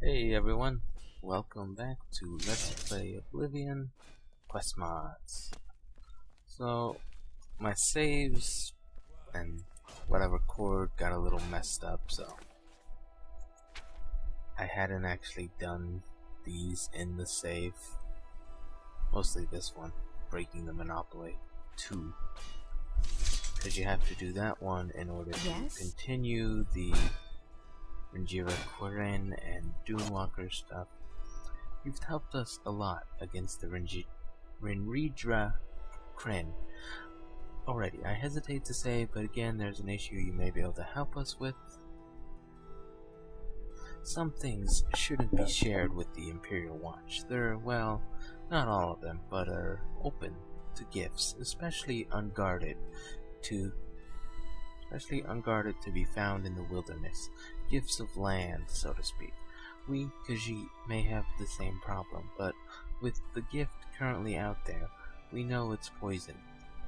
Hey everyone, welcome back to Let's Play Oblivion Quest Mods. So, my saves and whatever cord got a little messed up, so I hadn't actually done these in the save. Mostly this one, Breaking the Monopoly 2. Because you have to do that one in order to continue the Ringira Quirin and Doomwalker stuff. You've helped us a lot against the Rinridra Kren. Already, I hesitate to say, but again, there's an issue you may be able to help us with. Some things shouldn't be shared with the Imperial Watch. They're, well, not all of them, but are open to gifts, especially unguarded to be found in the wilderness. Gifts of land, so to speak. We, Khajiit, may have the same problem, but with the gift currently out there, we know it's poison,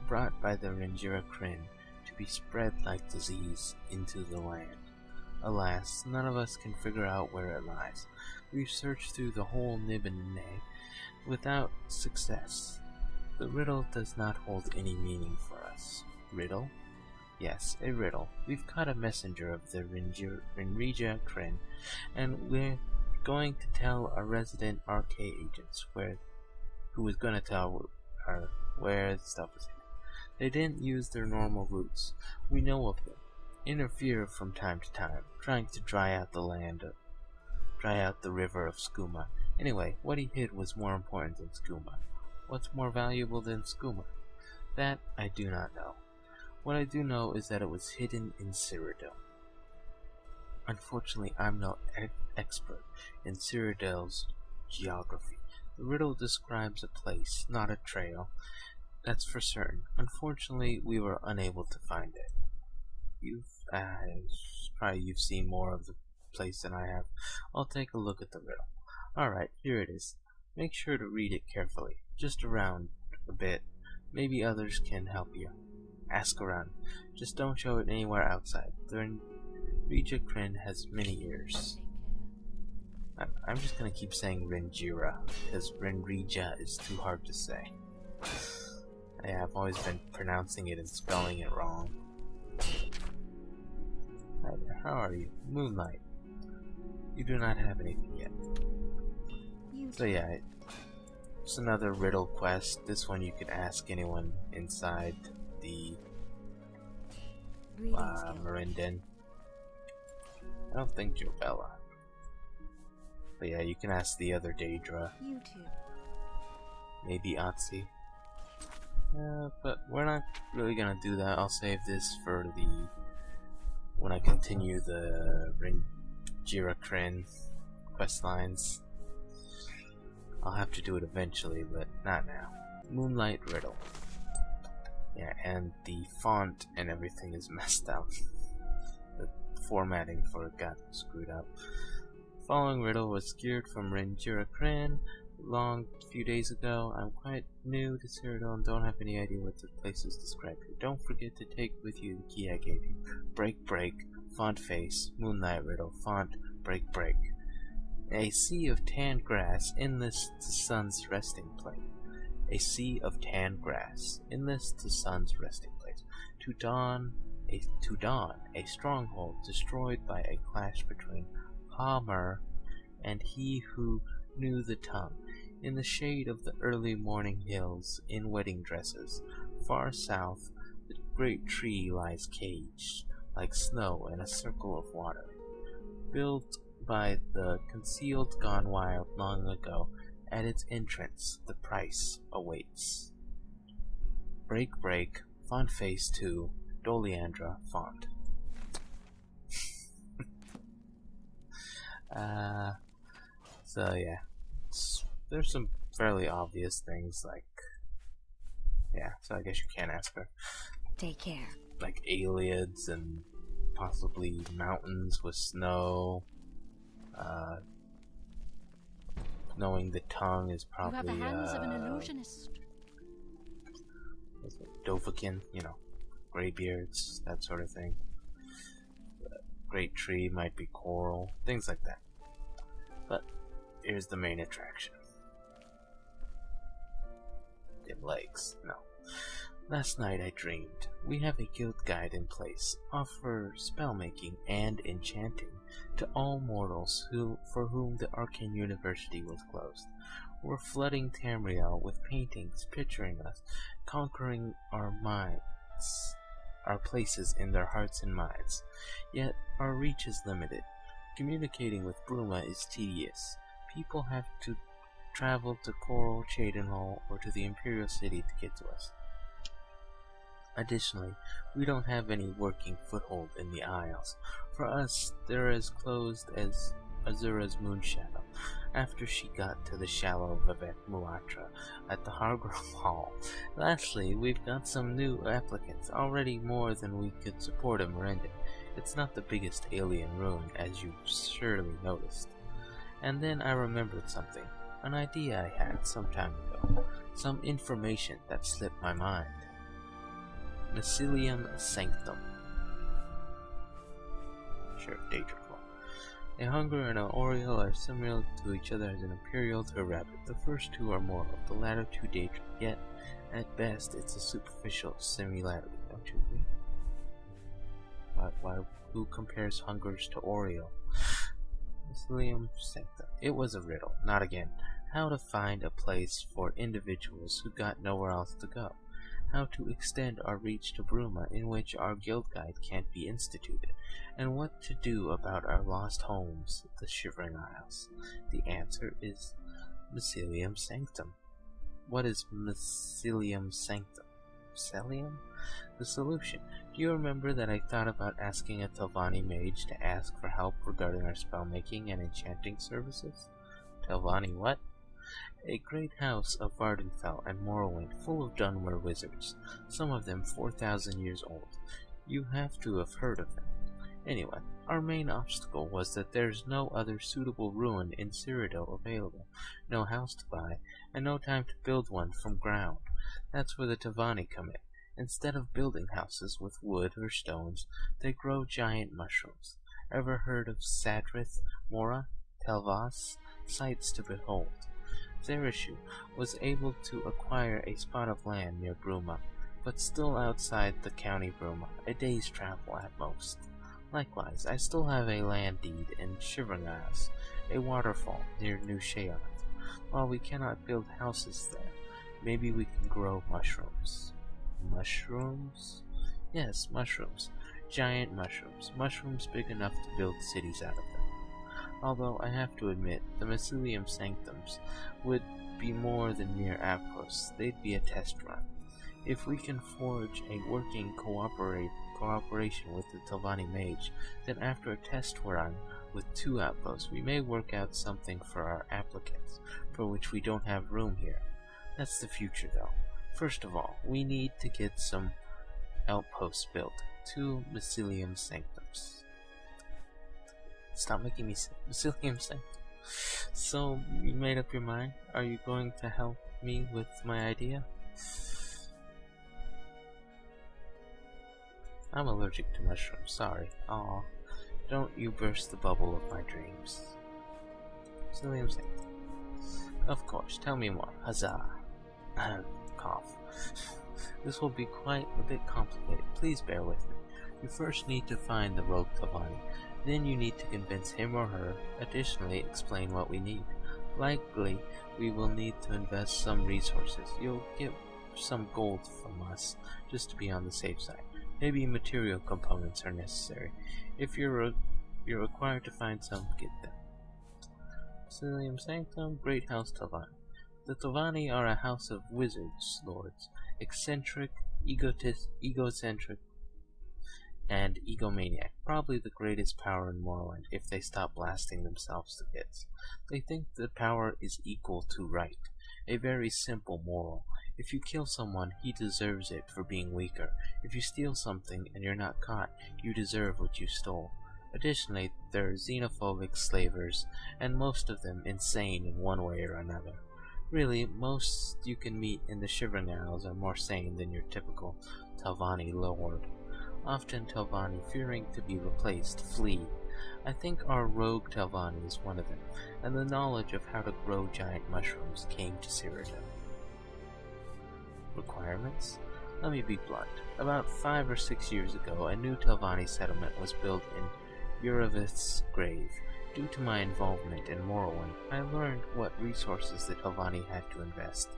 brought by the Ringira Kren to be spread like disease into the land. Alas, none of us can figure out where it lies. We've searched through the whole Nibelheim without success. The riddle does not hold any meaning for us. Riddle? Yes, a riddle. We've caught a messenger of the Rinridra Kren, and we're going to tell our resident RK agents who is going to tell her where the stuff is hidden. They didn't use their normal routes. We know of them. Interfere from time to time, trying to dry out the river of skooma. Anyway, what he hid was more important than skooma. What's more valuable than skooma? That I do not know. What I do know is that it was hidden in Cyrodiil. Unfortunately, I'm no expert in Cyrodiil's geography. The riddle describes a place, not a trail. That's for certain. Unfortunately, we were unable to find it. You've seen more of the place than I have. I'll take a look at the riddle. Alright, here it is. Make sure to read it carefully. Just around a bit. Maybe others can help you. Ask around. Just don't show it anywhere outside. The Rinridra Kren has many ears. I'm just gonna keep saying Ringira, because Rinridra is too hard to say. Yeah, I've always been pronouncing it and spelling it wrong. Hi there, how are you? Moonlight. You do not have anything yet. So yeah, it's another riddle quest. This one you can ask anyone inside the Merinden. I don't think Jobella. But yeah, you can ask the other Daedra. You too. Maybe Otzi. But we're not really gonna do that. I'll save this for when I continue the Ringira Kren quest lines. I'll have to do it eventually, but not now. Moonlight riddle. Yeah, and the font and everything is messed up. The formatting for it got screwed up. Following riddle was geared from Ringira Kren long few days ago. I'm quite new to Cyrodiil and don't have any idea what the place is described here. Don't forget to take with you the key I gave you. Break, break, font face, moonlight riddle, font, break, break. A sea of tanned grass, endless to sun's resting place. A sea of tanned grass, endless to sun's resting place. To dawn, a stronghold destroyed by a clash between Hammer and he who knew the tongue. In the shade of the early morning hills, in wedding dresses, far south, the great tree lies caged, like snow in a circle of water. Built by the concealed gone wild long ago, at its entrance, the price awaits. Break, break, font face 2, Doliandra font. So yeah, there's some fairly obvious things like, yeah, so I guess you can't ask her. Take care. Like Aliads and possibly mountains with snow. Knowing the tongue is probably you have the hands of an illusionist. Dovahkiin, graybeards, that sort of thing. Great tree might be coral, things like that. here's the main attraction. Dim legs, no. Last night I dreamed. We have a guild guide in place, offer spellmaking and enchanting to all mortals for whom the Arcane University was closed. We're flooding Tamriel with paintings picturing us, conquering our minds, our places in their hearts and minds. Yet our reach is limited. Communicating with Bruma is tedious. People have to travel to Coral, Cheydinhal, or to the Imperial City to get to us. Additionally, we don't have any working foothold in the Isles. For us, they're as closed as Azura's Moonshadow, after she got to the shallow Vivek Muatra at the Hargrim Hall. Lastly, we've got some new applicants, already more than we could support in Merendon. It's not the biggest alien ruin, as you've surely noticed. And then I remembered something, an idea I had some time ago, some information that slipped my mind. Mycelium Sanctum. Sure, Daedra. A hunger and an oriole are similar to each other as an imperial to a rabbit. The first two are mortal, the latter two Daedra. Yet, at best, it's a superficial similarity, don't you agree? Why who compares hungers to oriole? Mycelium Sanctum. It was a riddle, not again. How to find a place for individuals who got nowhere else to go. How to extend our reach to Bruma, in which our guild guide can't be instituted, and what to do about our lost homes, the Shivering Isles. The answer is Mycelium Sanctum. What is Mycelium Sanctum? Mycelium? The solution. Do you remember that I thought about asking a Telvanni mage to ask for help regarding our spellmaking and enchanting services? Telvanni what? A great house of Vardenfell and Morrowind, full of Dunmer wizards, some of them 4,000 years old. You have to have heard of them. Anyway, our main obstacle was that there's no other suitable ruin in Cyrodiil available, no house to buy, and no time to build one from ground. That's where the Telvanni come in. Instead of building houses with wood or stones, they grow giant mushrooms. Ever heard of Sadrith, Mora, Telvas? Sights to behold. Teshekru was able to acquire a spot of land near Bruma, but still outside the county Bruma, a day's travel at most. Likewise, I still have a land deed in Shivering Isles, a waterfall near New Sheoth. While we cannot build houses there, maybe we can grow mushrooms. Mushrooms? Yes, mushrooms. Giant mushrooms. Mushrooms big enough to build cities out of them. Although I have to admit, the Mycelium Sanctums would be more than mere outposts. They'd be a test run. If we can forge a working cooperation with the Telvanni mage, then after a test run with 2 outposts, we may work out something for our applicants, for which we don't have room here. That's the future, though. First of all, we need to get some outposts built. 2 Mycelium Sanctums. Stop making me say Mycelium Sanctum. So, you made up your mind? Are you going to help me with my idea? I'm allergic to mushrooms, sorry. Aw, don't you burst the bubble of my dreams. Mycelium Sanctum. Of course, tell me more. Huzzah. Cough. This will be quite a bit complicated. Please bear with me. You first need to find the rogue Telvanni. Then you need to convince him or her, additionally explain what we need. Likely, we will need to invest some resources. You'll get some gold from us, just to be on the safe side. Maybe material components are necessary. If you're required to find some, get them. Mycelium Sanctum, Great House Telvanni. The Telvanni are a house of wizards, lords, eccentric, egocentric, and egomaniac, probably the greatest power in Morrowind if they stop blasting themselves to bits. They think that power is equal to right, a very simple moral. If you kill someone, he deserves it for being weaker. If you steal something and you're not caught, you deserve what you stole. Additionally, they're xenophobic slavers, and most of them insane in one way or another. Really, most you can meet in the Shivering Isles are more sane than your typical Telvanni lord. Often Telvanni, fearing to be replaced, flee. I think our rogue Telvanni is one of them, and the knowledge of how to grow giant mushrooms came to Cyrodiil. Requirements? Let me be blunt. About 5 or 6 years ago, a new Telvanni settlement was built in Uravith's grave. Due to my involvement in Morrowind, I learned what resources the Telvanni had to invest.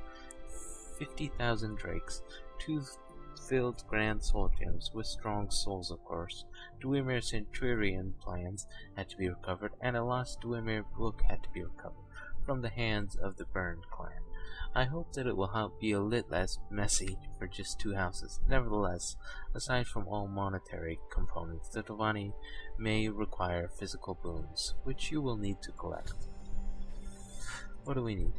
50,000 drakes, 2 filled grand soul gems with strong souls, of course. Dwemer Centurion plans had to be recovered, and a lost Dwemer book had to be recovered from the hands of the Burned clan. I hope that it will help be a little less messy for just 2 houses. Nevertheless, aside from all monetary components, the Telvanni may require physical boons, which you will need to collect. What do we need?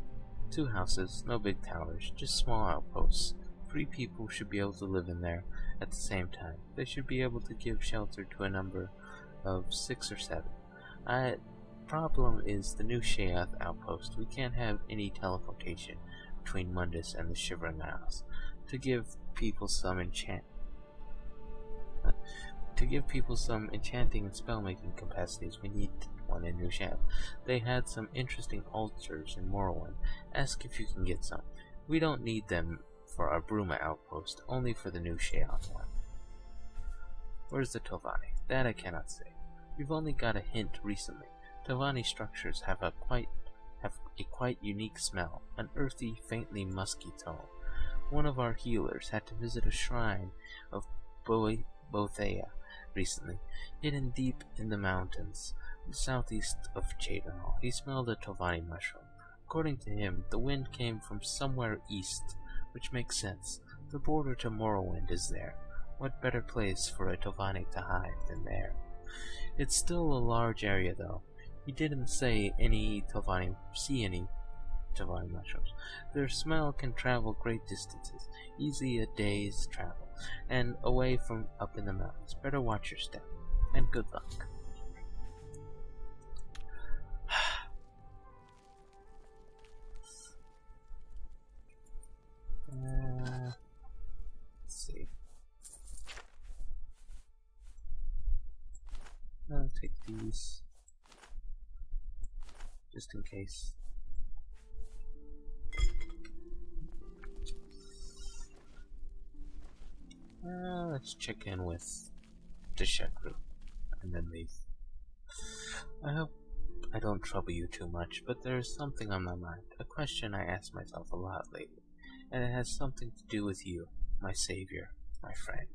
2 houses, no big towers, just small outposts. 3 people should be able to live in there at the same time. They should be able to give shelter to a number of 6 or 7. Problem is the new Sheoth Outpost. We can't have any teleportation between Mundus and the Shivering Isles. To give people some enchanting and spellmaking capacities, we need one in New Sheoth. They had some interesting altars in Morrowind. Ask if you can get some. We don't need them for our Bruma outpost, only for the new Sheoth one. Where's the Telvanni? That I cannot say. We've only got a hint recently. Telvanni structures have a quite unique smell, an earthy, faintly musky tone. One of our healers had to visit a shrine of Boethia recently, hidden deep in the mountains southeast of Cyrodiil. He smelled a Telvanni mushroom. According to him, the wind came from somewhere east, which makes sense. The border to Morrowind is there. What better place for a Telvanni to hide than there? It's still a large area, though. He didn't see any Telvanni mushrooms. Their smell can travel great distances, easy a day's travel, and away from up in the mountains. Better watch your step, and good luck. Let's see. I'll take these, just in case. Let's check in with Teshekru, and then leave. I hope I don't trouble you too much, but there is something on my mind, a question I ask myself a lot lately, and it has something to do with you, my savior, my friend.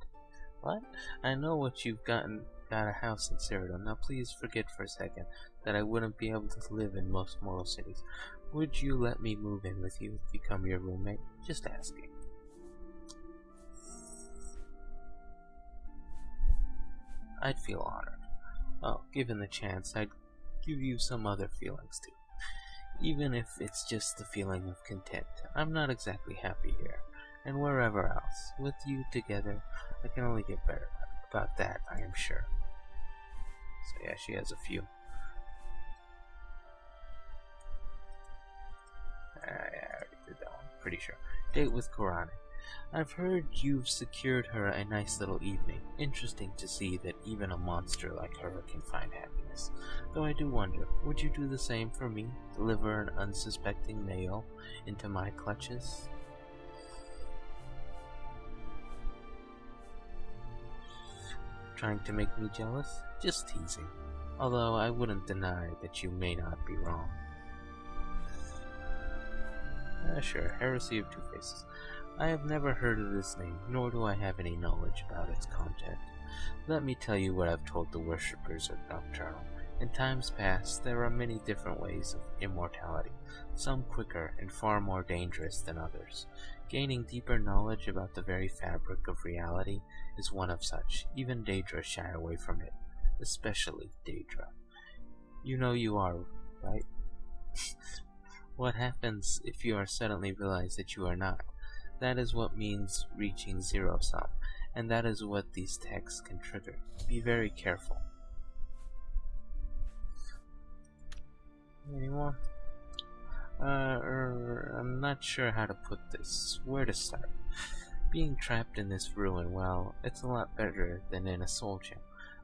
What? I know what you've got a house in Cyrodiil. Now please forget for a second that I wouldn't be able to live in most mortal cities. Would you let me move in with you, become your roommate? Just asking. I'd feel honored. Oh, given the chance, I'd give you some other feelings too. Even if it's just the feeling of content. I'm not exactly happy here, and wherever else. With you together, I can only get better. About that, I am sure. So yeah, she has a few. Yeah, I already did that one, pretty sure. Date with Korani. I've heard you've secured her a nice little evening. Interesting to see that even a monster like her can find happiness. Though I do wonder, would you do the same for me? Deliver an unsuspecting male into my clutches? Trying to make me jealous? Just teasing. Although I wouldn't deny that you may not be wrong. Sure, Heresy of Two Faces. I have never heard of this name, nor do I have any knowledge about its content. Let me tell you what I've told the worshippers of Nocturnal. In times past, there are many different ways of immortality, some quicker and far more dangerous than others. Gaining deeper knowledge about the very fabric of reality is one of such. Even Daedra shy away from it, especially Daedra. You know you are, right? What happens if you are suddenly realized that you are not? That is what means reaching zero-sum, and that is what these texts can trigger. Be very careful. Any more? I'm not sure how to put this. Where to start? Being trapped in this ruin, well, it's a lot better than in a soul gem,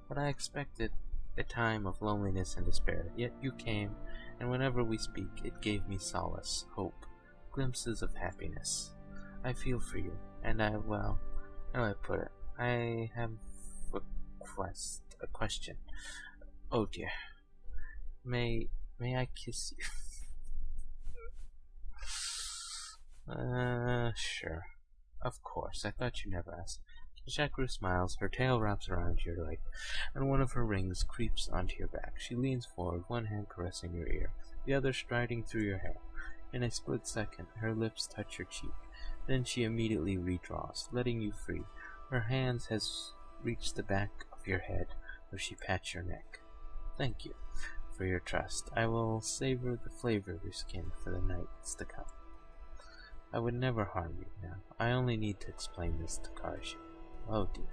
but I expected a time of loneliness and despair. Yet you came, and whenever we speak, it gave me solace, hope, glimpses of happiness. I feel for you, and how do I put it? I have a question. Oh dear. May I kiss you? Sure. Of course, I thought you never asked. Teshekru smiles, her tail wraps around your leg, and one of her rings creeps onto your back. She leans forward, one hand caressing your ear, the other striding through your hair. In a split second, her lips touch your cheek. Then she immediately redraws, letting you free. Her hands has reached the back of your head, where she pats your neck. Thank you for your trust. I will savor the flavor of your skin for the nights to come. I would never harm you now. I only need to explain this to Karsha. Oh dear.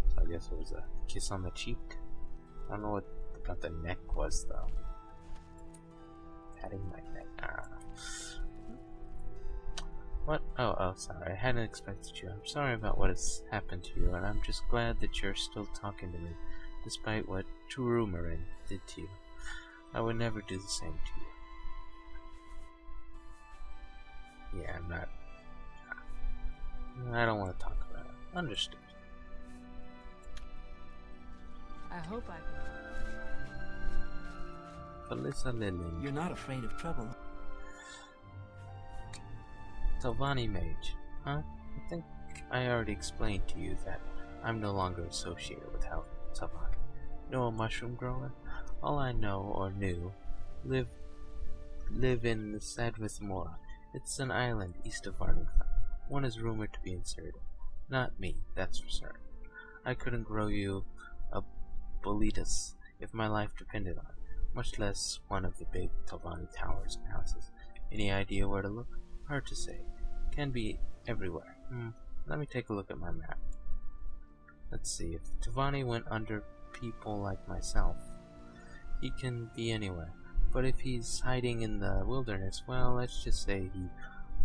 So I guess it was a kiss on the cheek. I don't know what about the neck was though. Patting my neck. What? Oh, sorry. I hadn't expected you. I'm sorry about what has happened to you, and I'm just glad that you're still talking to me, despite what Turumarin did to you. I would never do the same to you. Yeah, I'm not. I don't want to talk about it. Understood. I hope I can. Felissa Lilin. You're not afraid of trouble. Telvanni mage. Huh? I think I already explained to you that I'm no longer associated with Telvanni. Know a mushroom grower? All I know or knew live in Sadvith Mora. It's an island east of Varnington. One is rumored to be inserted. Not me, that's for certain. I couldn't grow you a boletus if my life depended on it, much less one of the big Telvanni towers and houses. Any idea where to look? Hard to say. Can be everywhere. Let me take a look at my map. Let's see, if Telvanni went under people like myself, he can be anywhere. But if he's hiding in the wilderness, well, let's just say he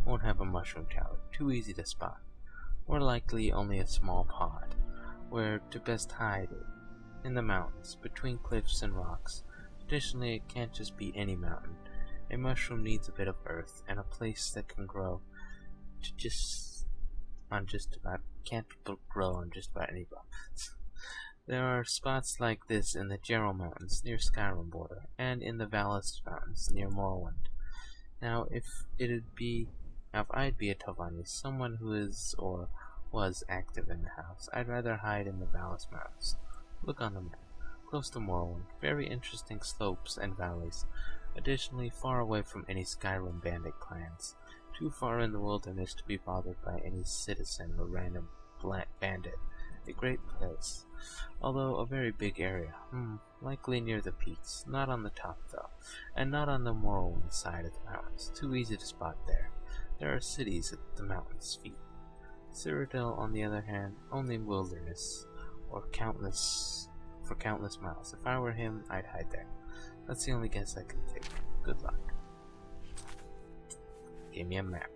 won't have a mushroom tower. Too easy to spot. More likely only a small pod, where to best hide it. In the mountains, between cliffs and rocks. Additionally, it can't just be any mountain. A mushroom needs a bit of earth, and a place that can grow can't grow on just about any rock. There are spots like this in the Gerald Mountains near Skyrim border, and in the Valis Mountains near Morrowind. Now, if I'd be a Telvanni, someone who is or was active in the house, I'd rather hide in the Valis Mountains. Look on the map. Close to Morrowind, very interesting slopes and valleys. Additionally, far away from any Skyrim bandit clans. Too far in the wilderness to be bothered by any citizen or random bandit. A great place. Although a very big area. Likely near the peaks. Not on the top though. And not on the Morrowind side of the mountains. Too easy to spot there. There are cities at the mountain's feet. Cyrodiil, on the other hand, only wilderness. Or countless miles. If I were him, I'd hide there. That's the only guess I can take. Good luck. Give me a map.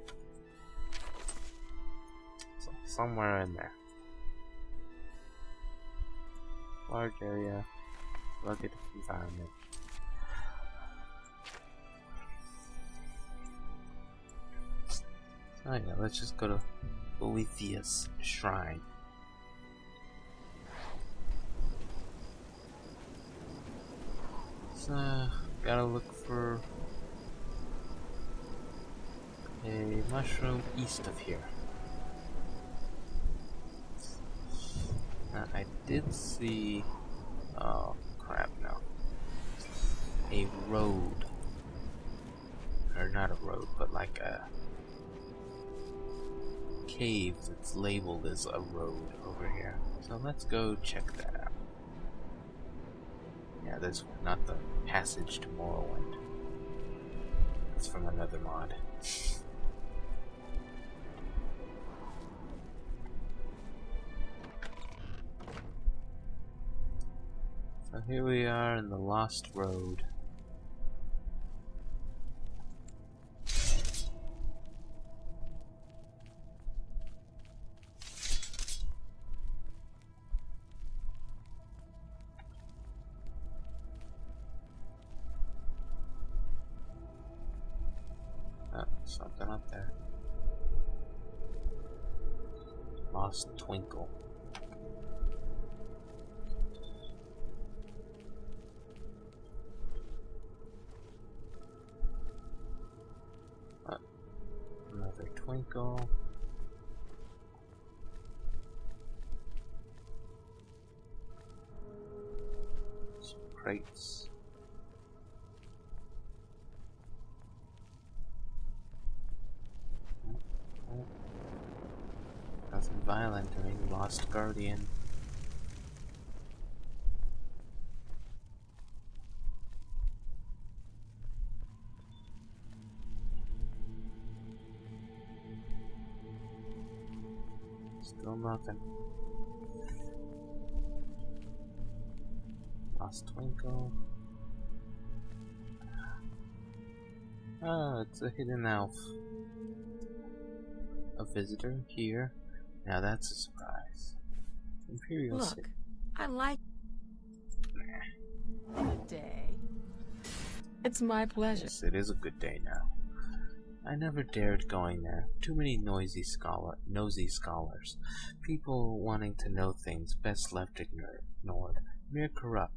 So, somewhere in there. Large area. Rugged environment. Oh yeah, let's just go to Boethia's shrine. So, gotta look for a mushroom east of here. Now, I did see... oh, crap, no. A road. Or not a road, but like a cave that's labeled as a road over here. So let's go check that out. Yeah, this one, not the passage to Morrowind. It's from another mod. So here we are in the Lost Road. Something up there. Lost Twinkle. Another twinkle. Some crates. Nothing violent or any lost guardian. Still nothing. Lost Twinkle. Ah, it's a hidden elf. A visitor here. Now that's a surprise. Imperial Look, City. I like Good day. It's my pleasure. Yes, it is a good day now. I never dared going there. Too many nosy scholars. People wanting to know things best left ignored. Mir Corrup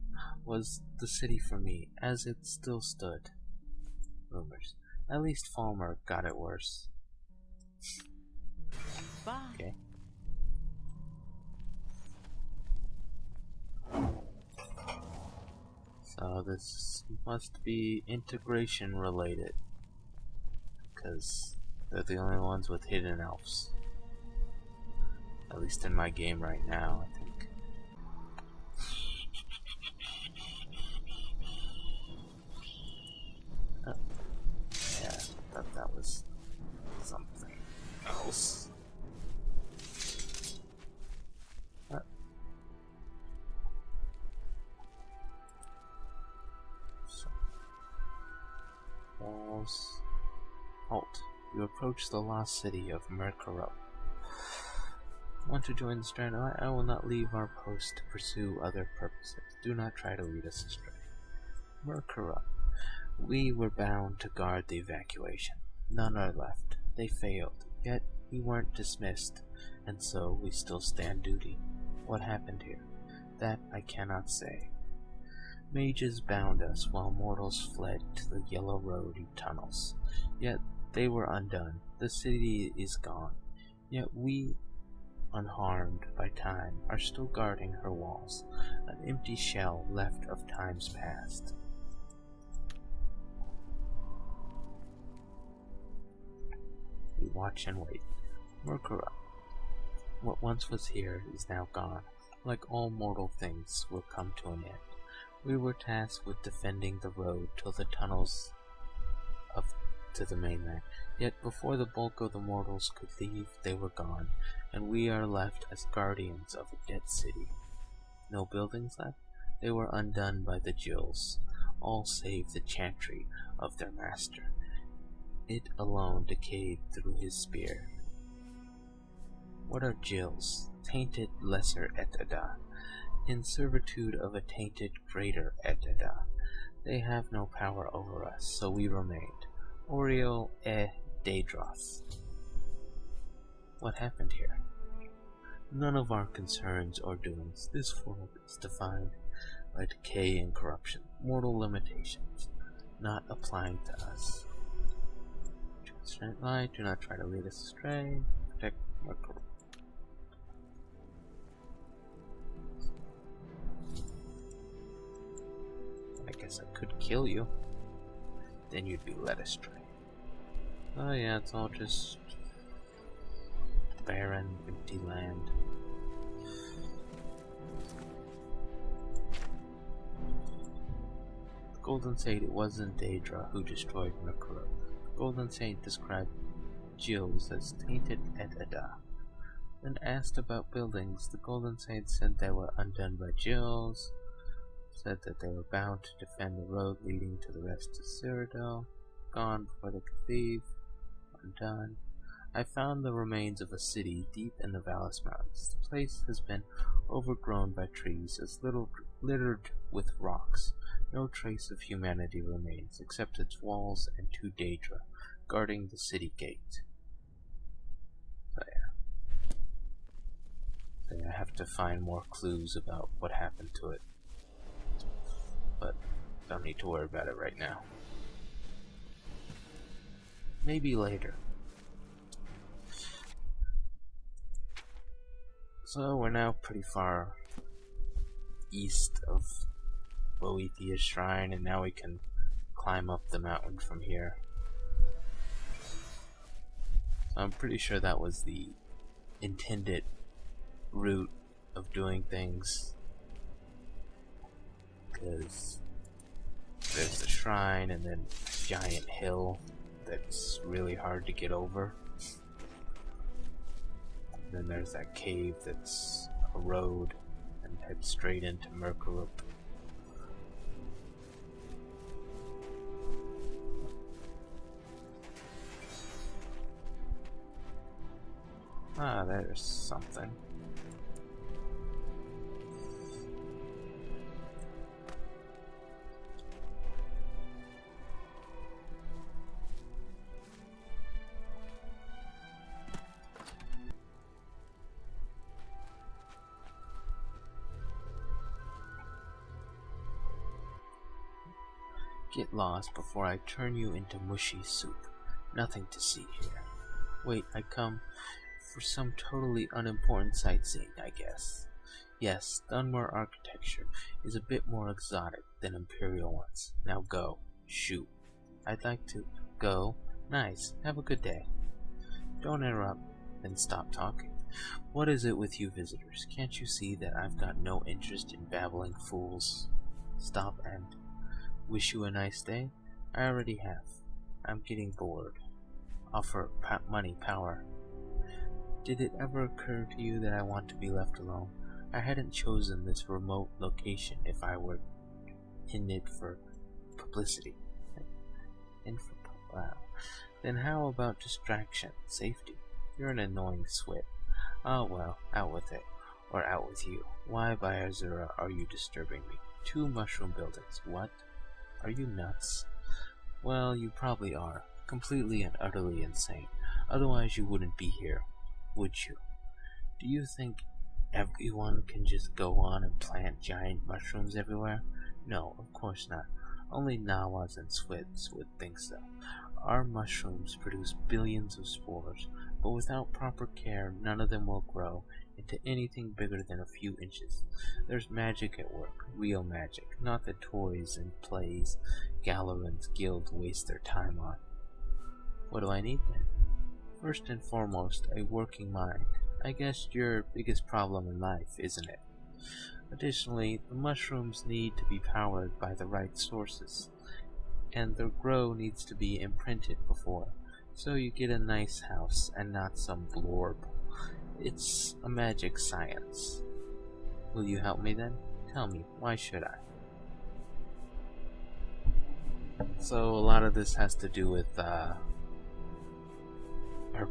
was the city for me, as it still stood. Rumors. At least Falmer got it worse. Bye. Okay. So this must be integration related. Because they're the only ones with hidden elves. At least in my game right now, I think. Oh. Yeah, I thought that was something else. Walls. Halt. You approach the lost city of Mir Corrup. Want to join the Strand? I will not leave our post to pursue other purposes. Do not try to lead us astray. Mir Corrup. We were bound to guard the evacuation. None are left. They failed. Yet we weren't dismissed, and so we still stand duty. What happened here? That I cannot say. Mages bound us while mortals fled to the Yellow Road tunnels. Yet they were undone. The city is gone. Yet we, unharmed by time, are still guarding her walls, an empty shell left of times past. We watch and wait. Mir Corrup. What once was here is now gone. Like all mortal things, will come to an end. We were tasked with defending the road till the tunnels to the mainland. Yet before the bulk of the mortals could leave, they were gone, and we are left as guardians of a dead city. No buildings left? They were undone by the Jills, all save the chantry of their master. It alone decayed through his spear. What are Jills? Tainted lesser Et'ada, in servitude of a tainted greater Et'ada. They have no power over us, so we remained. Oriel Daedroth. What happened here? None of our concerns or doings. This world is defined by decay and corruption, mortal limitations, not applying to us. Straight line, do not try to lead us astray. Protect Mir Corrup. I guess I could kill you. Then you'd be led astray. Oh yeah, it's all just barren, empty land. The Golden Saint, it wasn't Daedra who destroyed Mir Corrup. The Golden Saint described Jills as tainted Et'ada. When asked about buildings, the Golden Saint said they were undone by Jills, said that they were bound to defend the road leading to the rest of Cyrodiil, gone before they could leave, undone. I found the remains of a city deep in the Vallis Mountains. The place has been overgrown by trees, as littered with rocks. No trace of humanity remains, except its walls and two Daedra, guarding the city gate. So I have to find more clues about what happened to it. But don't need to worry about it right now. Maybe later. So we're now pretty far east of Boethia's shrine, and now we can climb up the mountain from here. So I'm pretty sure that was the intended route of doing things, because there's the shrine and then a giant hill that's really hard to get over. Then there's that cave that's a road and heads straight into Mir Corrup. Ah, there's something. Get lost before I turn you into mushy soup. Nothing to see here. Wait, I come for some totally unimportant sightseeing, I guess. Yes, Dunmore architecture is a bit more exotic than Imperial ones. Now go. Shoot. I'd like to go. Nice. Have a good day. Don't interrupt, then stop talking. What is it with you visitors? Can't you see that I've got no interest in babbling fools? Stop and wish you a nice day? I already have. I'm getting bored. Offer money, power. Did it ever occur to you that I want to be left alone? I hadn't chosen this remote location if I were in it for publicity. Wow. Then how about distraction, safety? You're an annoying swit. Oh well, out with it. Or out with you. Why, by Azura, are you disturbing me? 2 mushroom buildings. What? Are you nuts? Well, you probably are. Completely and utterly insane. Otherwise you wouldn't be here, would you? Do you think everyone can just go on and plant giant mushrooms everywhere? No, of course not. Only Nawas and Swits would think so. Our mushrooms produce billions of spores, but without proper care, none of them will grow into anything bigger than a few inches. There's magic at work, real magic, not the toys and plays Galaran's guild waste their time on. What do I need then? First and foremost, a working mind. I guess your biggest problem in life, isn't it? Additionally, the mushrooms need to be powered by the right sources, and the grow needs to be imprinted before, so you get a nice house and not some blorb. It's a magic science. Will you help me then? Tell me, why should I? So a lot of this has to do with her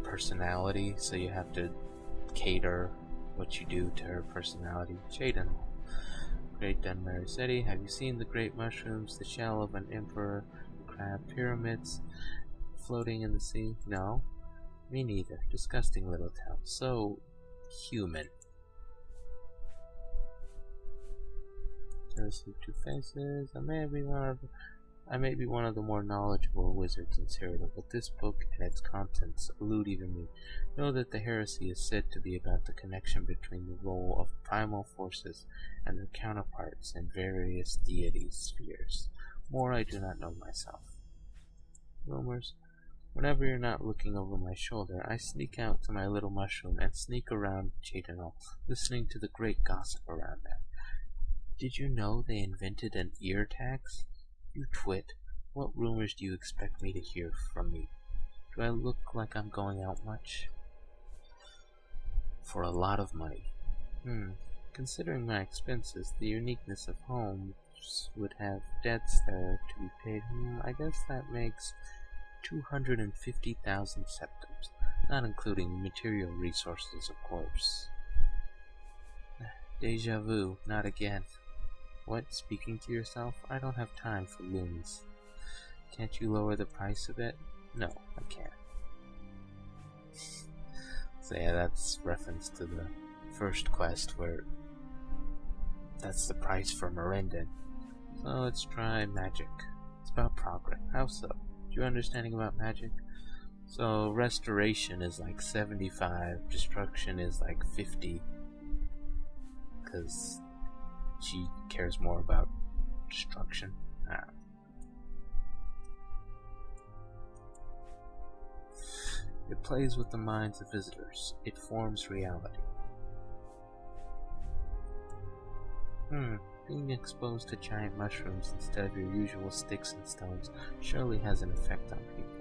personality, so you have to cater what you do to her personality. Jaden. Great Dunmary City. Have you seen the great mushrooms, the shell of an emperor, crab pyramids floating in the sea? No? Me neither. Disgusting little town. So human. There's 2 faces. I may be one of the more knowledgeable wizards in Cyrodiil, but this book and its contents elude even me. Know that the heresy is said to be about the connection between the role of primal forces and their counterparts in various deity spheres. More I do not know myself. Rumors. Whenever you're not looking over my shoulder, I sneak out to my little mushroom and sneak around Cyrodiil, listening to the great gossip around there. Did you know they invented an ear tax? You twit. What rumors do you expect me to hear from me? Do I look like I'm going out much? For a lot of money. Considering my expenses, the uniqueness of homes would have debts there to be paid. I guess that makes 250,000 septums, not including material resources, of course. Deja vu, not again. What, speaking to yourself? I don't have time for loons. Can't you lower the price a bit? No, I can't. So yeah, that's reference to the first quest where that's the price for Miranda. So let's try magic. It's about progress. How so? Do you understanding about magic? So restoration is like 75, destruction is like 50. Because she cares more about destruction. It plays with the minds of visitors. It forms reality. Being exposed to giant mushrooms instead of your usual sticks and stones surely has an effect on people.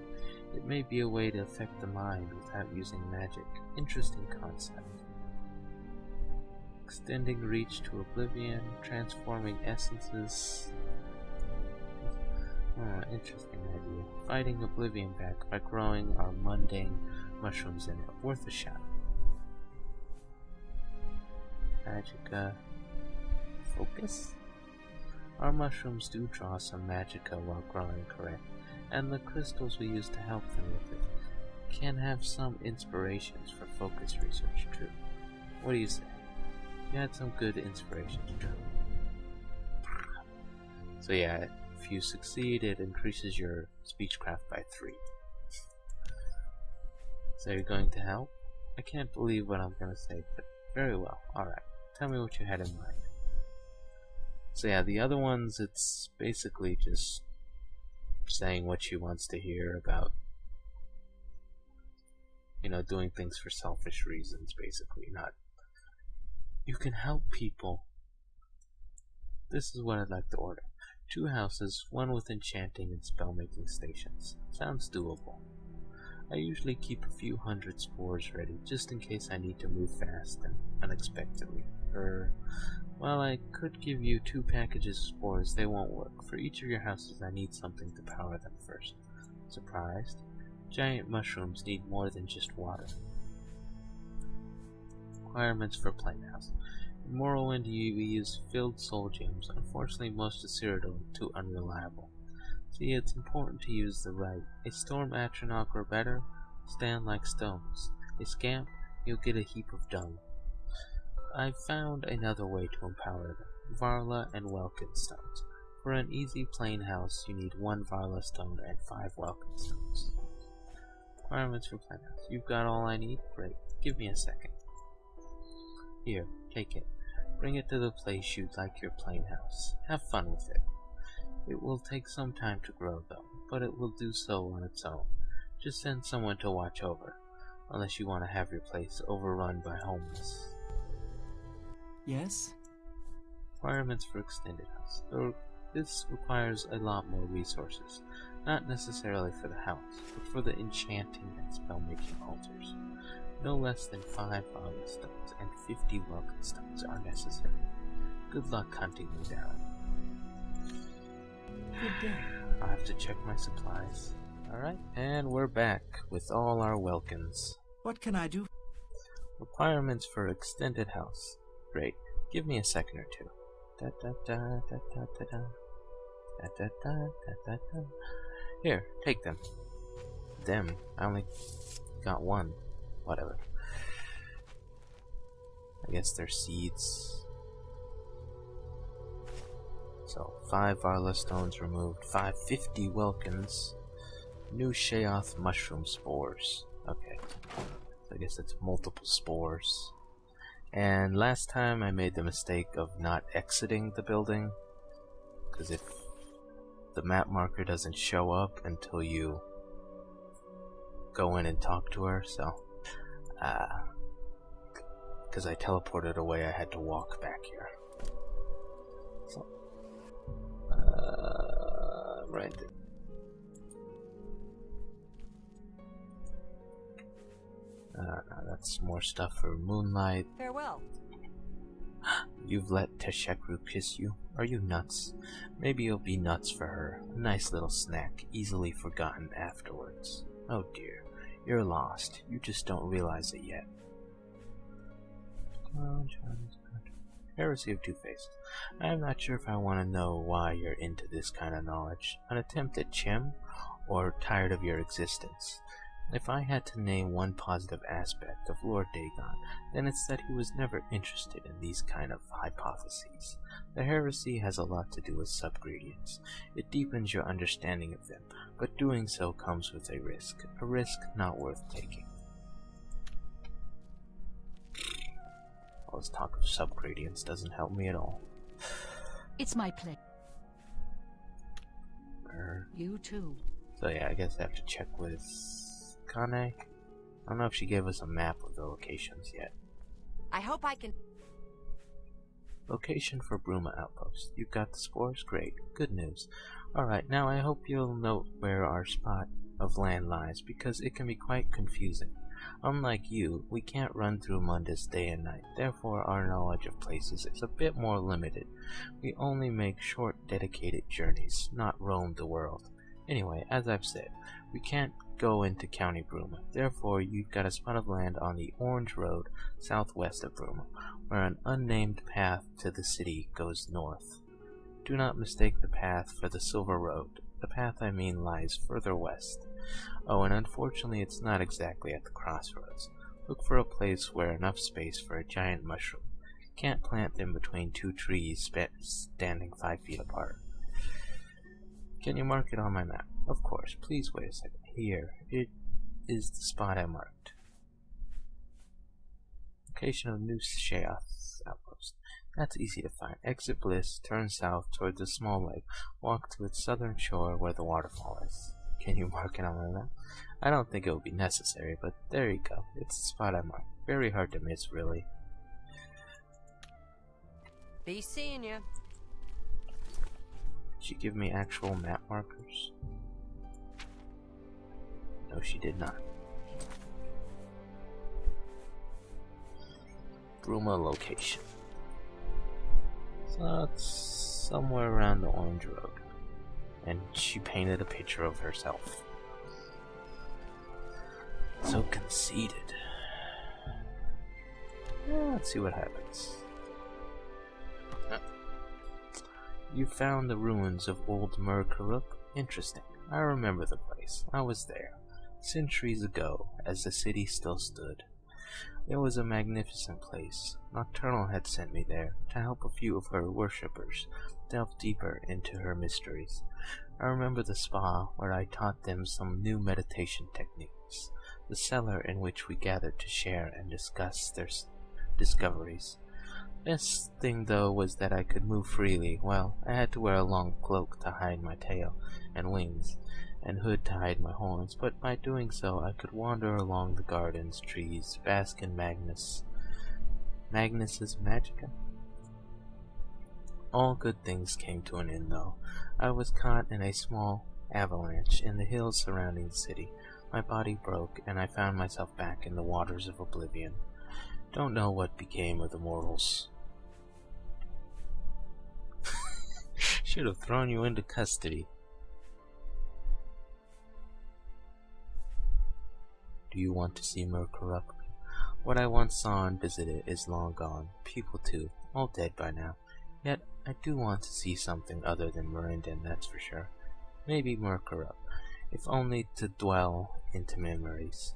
It may be a way to affect the mind without using magic. Interesting concept. Extending reach to Oblivion, transforming essences. Interesting idea. Fighting Oblivion back by growing our mundane mushrooms in it. Worth a shot. Magicka. Focus? Our mushrooms do draw some magicka while growing correct, and the crystals we use to help them with it can have some inspirations for focus research too. What do you say? You had some good inspirations too. So yeah, if you succeed, it increases your speechcraft by 3. So you're going to help? I can't believe what I'm going to say, but very well. Alright, tell me what you had in mind. So yeah, the other ones, it's basically just saying what she wants to hear about, you know, doing things for selfish reasons, basically, not, you can help people. This is what I'd like to order. 2 houses, one with enchanting and spell-making stations. Sounds doable. I usually keep a few hundred spores ready, just in case I need to move fast and unexpectedly. Well, I could give you 2 packages of spores. They won't work. For each of your houses, I need something to power them first. Surprised? Giant mushrooms need more than just water. Requirements for plain house. In Morrowind, we use filled soul gems. Unfortunately, most of Cyrodiil are too unreliable. See, it's important to use the right. A storm atronach or better, stand like stones. A scamp, you'll get a heap of dung. I've found another way to empower them. Varla and Welkynd stones. For an easy plain house, you need 1 Varla stone and 5 Welkynd stones. Requirements for plain house. You've got all I need? Great. Give me a second. Here, take it. Bring it to the place you'd like your plain house. Have fun with it. It will take some time to grow though, but it will do so on its own. Just send someone to watch over, unless you want to have your place overrun by homeless. Yes? Requirements for extended house. This requires a lot more resources, not necessarily for the house, but for the enchanting and spell-making altars. No less than 5 Varla stones and 50 Welkynd stones are necessary. Good luck hunting them down. Good day. I'll have to check my supplies. Alright, and we're back with all our Welkynds. What can I do? Requirements for extended house. Great. Give me a second or two. Da da da da da da da. Da da da da da da. Here, take them. Them. I only got 1. Whatever. I guess they're seeds. So, 5 Varla stones removed, 550 Welkynds, new Sheoth mushroom spores. Okay. So I guess it's multiple spores. And last time I made the mistake of not exiting the building, because if the map marker doesn't show up until you go in and talk to her, so because I teleported away, I had to walk back here. So right there. That's more stuff for Moonlight. Farewell. You've let Teshekru kiss you? Are you nuts? Maybe you'll be nuts for her. A nice little snack, easily forgotten afterwards. Oh dear, you're lost. You just don't realize it yet. Heresy of Two Faces. I'm not sure if I want to know why you're into this kind of knowledge. An attempt at Chem? or tired of your existence. If I had to name one positive aspect of Lord Dagon, then it's that he was never interested in these kind of hypotheses. The heresy has a lot to do with subgradients. It deepens your understanding of them, but doing so comes with a risk not worth taking. All this talk of subgradients doesn't help me at all. It's my pleasure. You too. So yeah, I guess I have to check with Kane. I don't know if she gave us a map of the locations yet. I hope I can. Location for Bruma Outpost. You got the spores? Great. Good news. Alright, now I hope you'll note where our spot of land lies, because it can be quite confusing. Unlike you, we can't run through Mundus day and night, therefore our knowledge of places is a bit more limited. We only make short, dedicated journeys, not roam the world. Anyway, as I've said, we can't go into County Bruma, therefore you've got a spot of land on the Orange Road southwest of Bruma, where an unnamed path to the city goes north. Do not mistake the path for the Silver Road. The path I mean lies further west. Oh, and unfortunately it's not exactly at the crossroads. Look for a place where enough space for a giant mushroom. Can't plant them between two trees standing 5 feet apart. Can you mark it on my map? Of course. Please wait a second. Here. It is the spot I marked. Location of New Sheoth Outpost. That's easy to find. Exit Bliss, turn south toward the small lake, walk to its southern shore where the waterfall is. Can you mark it on my map? I don't think it will be necessary, but there you go. It's the spot I marked. Very hard to miss, really. Be seeing you. Did she give me actual map markers? No, she did not. Bruma location. So it's somewhere around the Orange Road. And she painted a picture of herself. So conceited. Let's see what happens. You found the ruins of old Mir Corrup? Interesting. I remember the place. I was there. Centuries ago, as the city still stood. It was a magnificent place. Nocturnal had sent me there to help a few of her worshippers delve deeper into her mysteries. I remember the spa where I taught them some new meditation techniques, the cellar in which we gathered to share and discuss their discoveries. Best thing though was that I could move freely. Well, I had to wear a long cloak to hide my tail and wings, and hood to hide my horns, but by doing so I could wander along the gardens, trees, bask in Magnus's magica. All good things came to an end though. I was caught in a small avalanche in the hills surrounding the city. My body broke, and I found myself back in the waters of Oblivion. Don't know what became of the mortals. Should have thrown you into custody. Do you want to see Mir Corrup? What I once saw and visited is long gone. People too, all dead by now. Yet I do want to see something other than Mirandin, that's for sure. Maybe Mir Corrup, if only to dwell into memories.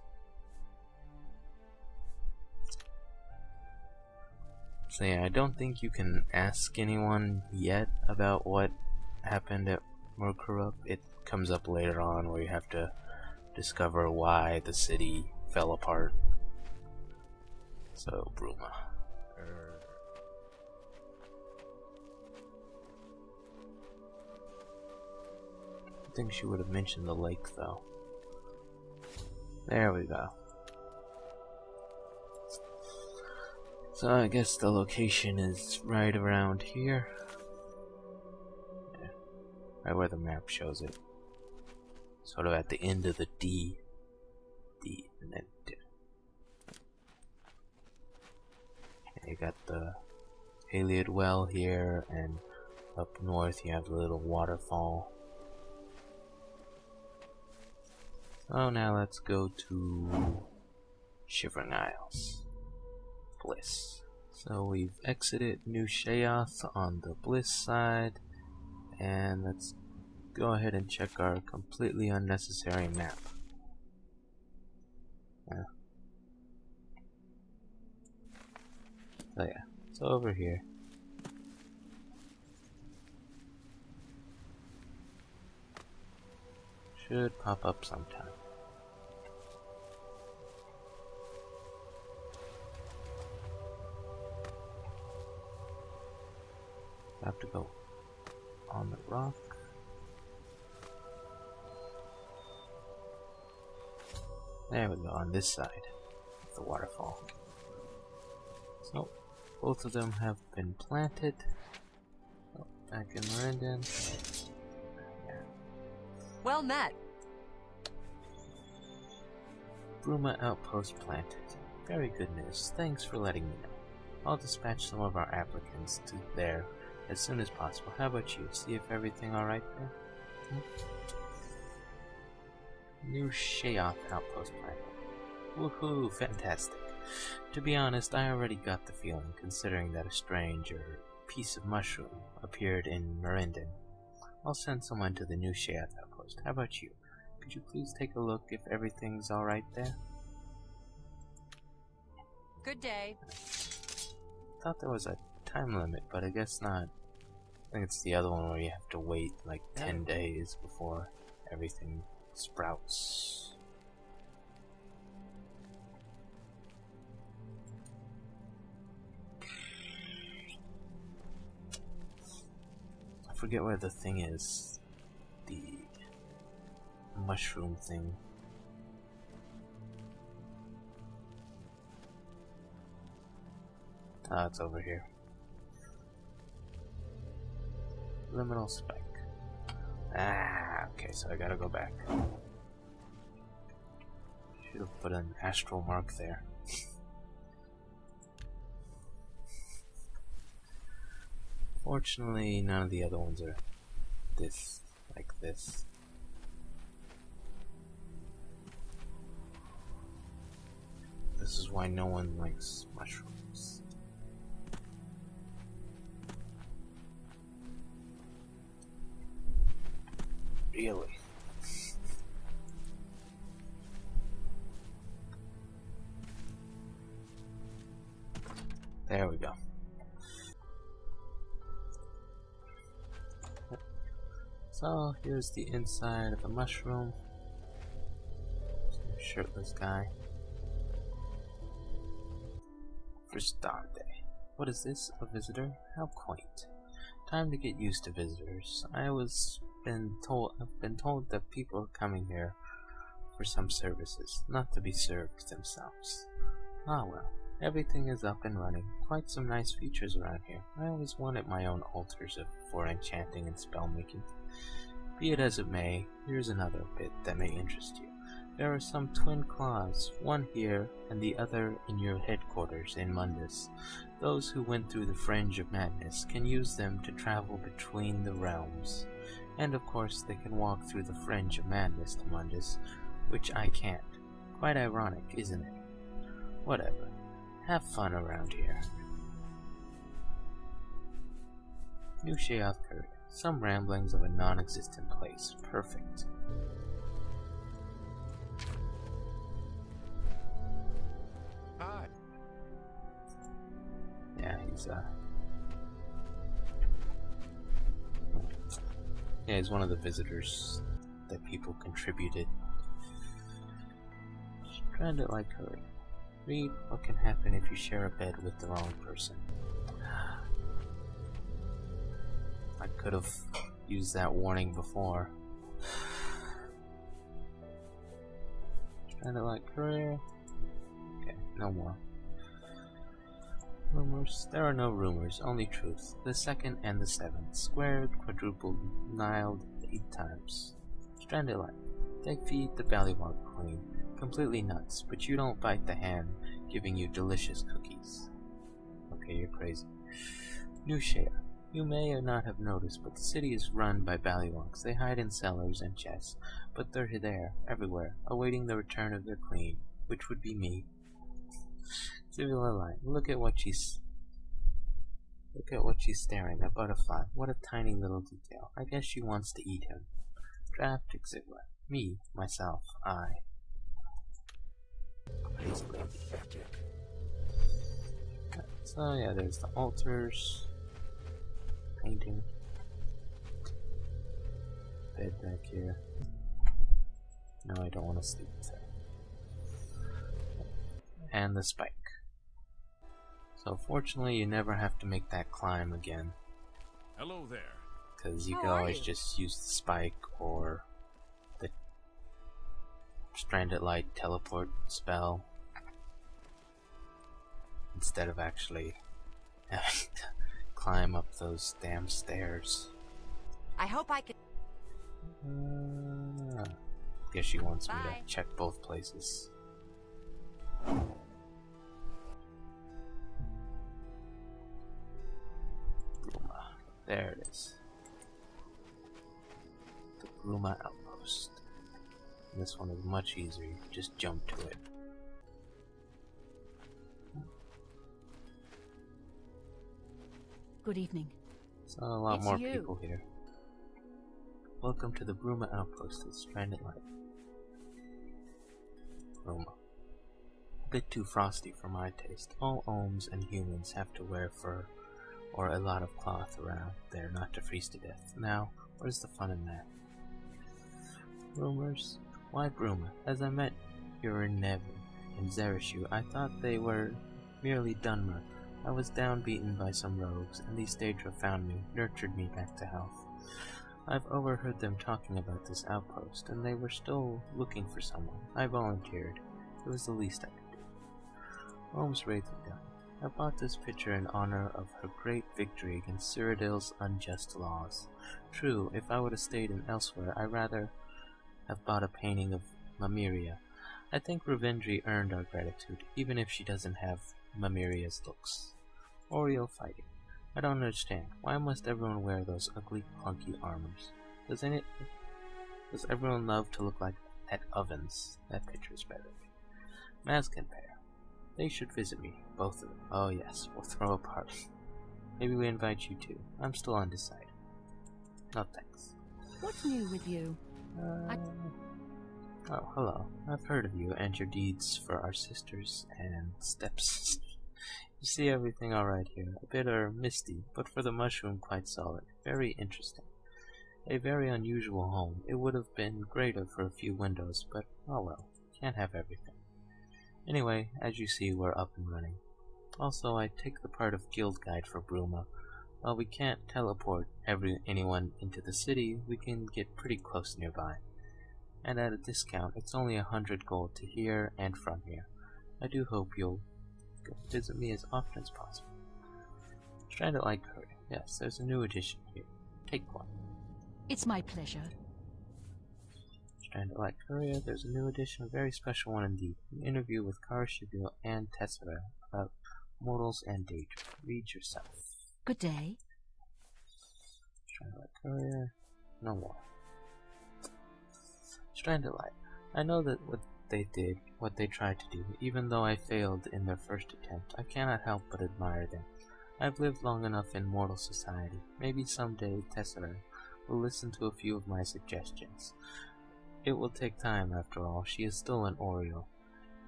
So yeah, I don't think you can ask anyone yet about what happened at Mir Corrup. It comes up later on where you have to discover why the city fell apart. So, Bruma. I think she would have mentioned the lake though. There we go. So I guess the location is right around here. Yeah, right where the map shows it. Sort of at the end of the D, and then D. And you got the Haliod Well here, and up north you have the little waterfall. So now let's go to Shivering Isles. Bliss. So we've exited New Sheoth on the Bliss side, and let's go ahead and check our completely unnecessary map. So yeah, it's over here. Should pop up sometime. Have to go on the rock. There we go, on this side of the waterfall. So, both of them have been planted. Oh, back in Merindon. Yeah. Well met. Bruma outpost planted. Very good news. Thanks for letting me know. I'll dispatch some of our applicants to there as soon as possible. How about you? See if everything alright there? New Sheoth outpost planted. Woohoo! Fantastic. To be honest, I already got the feeling, considering that a strange or piece of mushroom appeared in Merindon. I'll send someone to the new Sheoth outpost. How about you? Could you please take a look if everything's alright there? Good day. Thought there was a time limit, but I guess not. I think it's the other one where you have to wait like 10 days before everything sprouts. I forget where the thing is. The mushroom thing. Ah, it's over here. Liminal spike. Ah, okay, so I gotta go back. Should have put an astral mark there. Fortunately, none of the other ones are this, like this. This is why no one likes mushrooms. Really? There we go. So here's the inside of the mushroom. Shirtless guy. For Star Day. What is this? A visitor? How quaint. Time to get used to visitors. I've been told that people are coming here for some services, not to be served themselves. Ah well, everything is up and running. Quite some nice features around here. I always wanted my own altars for enchanting and spell making. Be it as it may, here's another bit that may interest you. There are some twin claws, one here and the other in your headquarters in Mundus. Those who went through the Fringe of Madness can use them to travel between the realms. And of course they can walk through the Fringe of Madness to Mundus, which I can't. Quite ironic, isn't it? Whatever. Have fun around here. New Sheoth Courier. Some ramblings of a non-existent place. Perfect. Hi. Yeah, he's one of the visitors that people contributed. Stranded like her. Read what can happen if you share a bed with the wrong person. I could have used that warning before. Stranded like career. Okay, no more. Rumors? There are no rumors, only truth. The 2nd and the 7th, squared, quadrupled, niled 8 times. Stranded like. They feed the Ballywog Queen. Completely nuts, but you don't bite the hand giving you delicious cookies. Okay, you're crazy. New Shea. You may or not have noticed, but the city is run by Ballywogs. They hide in cellars and chests, but they're there, everywhere, awaiting the return of their queen, which would be me. Civil line. Look at what she's staring, a butterfly. What a tiny little detail. I guess she wants to eat him. Draft exhibit. Me, myself, I. Basically. So yeah, there's the altars. Painting. Bed back here. No, I don't want to sleep there. And the spike. So fortunately, you never have to make that climb again. Hello there. Because you can always just use the spike or the Stranded Light teleport spell instead of actually having to climb up those damn stairs. I hope I can. Guess she wants me to check both places. Bruma. There it is. The Bruma Outpost. This one is much easier. You can just jump to it. Good evening. So a lot It's more you. people here. Welcome to the Bruma Outpost at Stranded Light. Bruma. A bit too frosty for my taste. All Ohms and humans have to wear fur or a lot of cloth around there not to freeze to death. Now, where's the fun in that? Rumors? Why Bruma? As I met Urinev and Zereshu, I thought they were merely Dunmer. I was downbeaten by some rogues, and these Daedra found me, nurtured me back to health. I've overheard them talking about this outpost, and they were still looking for someone. I volunteered. It was the least I could do. Holmes waved it down. I bought this picture in honor of her great victory against Cyrodiil's unjust laws. True, if I would have stayed in elsewhere, I'd rather have bought a painting of Mamiria. I think Revendry earned our gratitude, even if she doesn't have Mamiria's looks. Oriel fighting. I don't understand. Why must everyone wear those ugly, clunky armors? Does everyone love to look like at ovens? That picture's better. Mask and Pair. They should visit me, both of them. Oh yes, we'll throw a party. Maybe we invite you too. I'm still undecided. No thanks. What's new with you? Oh, hello. I've heard of you and your deeds for our sisters and stepsisters. You see everything alright here. A bit misty, but for the mushroom quite solid. Very interesting. A very unusual home. It would have been greater for a few windows, but oh well. Can't have everything. Anyway, as you see, we're up and running. Also, I take the part of guild guide for Bruma. While we can't teleport anyone into the city, we can get pretty close nearby. And at a discount, it's only 100 gold to here and from here. I do hope you'll visit me as often as possible. Stranded Light Courier. Yes, there's a new edition here. Take one. It's my pleasure. Stranded Light Courier, there's a new edition, a very special one indeed. An interview with Shivering and Teshekru about mortals and Daedra. Read yourself. Good day. Stranded Light Courier. No more. Stranded Light. I know that what they tried to do, even though I failed in their first attempt, I cannot help but admire them. I've lived long enough in mortal society. Maybe someday Teshekru will listen to a few of my suggestions. It will take time, after all. She is still an Oriole.